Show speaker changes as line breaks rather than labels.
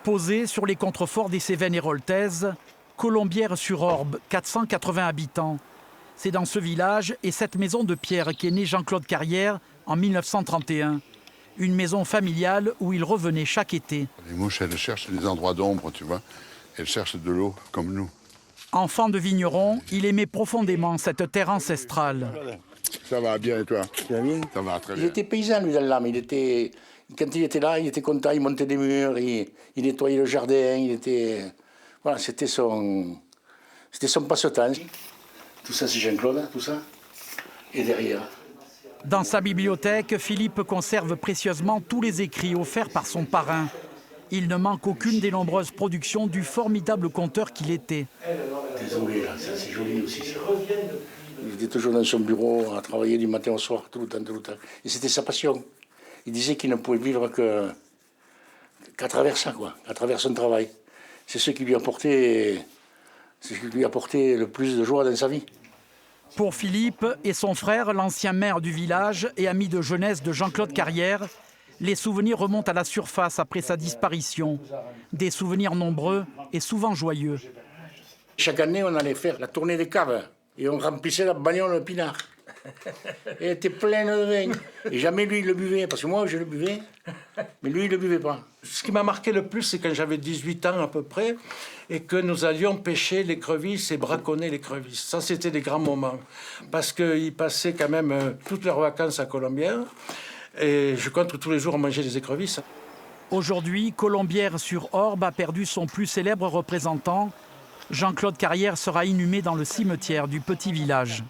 Posée sur les contreforts des Cévennes héroltaises, Colombières-sur-Orbe, 480 habitants. C'est dans ce village et cette maison de pierre qu'est né Jean-Claude Carrière en 1931. Une maison familiale où il revenait chaque été.
Les mouches, elles cherchent des endroits d'ombre, tu vois. Elles cherchent de l'eau, comme nous.
Enfant de vigneron, il aimait profondément cette terre ancestrale.
Ça va bien et toi?
Ça va bien.
Ça va très bien.
Il était paysan, lui, dans l'âme. Quand il était là, il était content, il montait des murs, il nettoyait le jardin, Voilà, c'était son passe-temps. Tout ça, c'est Jean-Claude, tout ça. Et derrière.
Dans sa bibliothèque, Philippe conserve précieusement tous les écrits offerts par son parrain. Il ne manque aucune des nombreuses productions du formidable conteur qu'il était.
Désolé, là, ça c'est joli aussi. Ça. Il était toujours dans son bureau à travailler du matin au soir, tout le temps. Et c'était sa passion. Il disait qu'il ne pouvait vivre qu'à travers ça, à travers son travail. C'est ce qui lui apportait le plus de joie dans sa vie.
Pour Philippe et son frère, l'ancien maire du village et ami de jeunesse de Jean-Claude Carrière, les souvenirs remontent à la surface après sa disparition. Des souvenirs nombreux et souvent joyeux.
Chaque année, on allait faire la tournée des caves et on remplissait la bagnole de pinard. Elle était pleine de vin. Et jamais lui, il le buvait, parce que moi, je le buvais, mais lui, il ne le buvait pas.
Ce qui m'a marqué le plus, c'est quand j'avais 18 ans à peu près, et que nous allions pêcher l'écrevisse et braconner l'écrevisse. Ça, c'était des grands moments, parce qu'ils passaient quand même toutes leurs vacances à Colombières, et je compte tous les jours manger des écrevisses.
Aujourd'hui, Colombières-sur-Orbe a perdu son plus célèbre représentant. Jean-Claude Carrière sera inhumé dans le cimetière du petit village.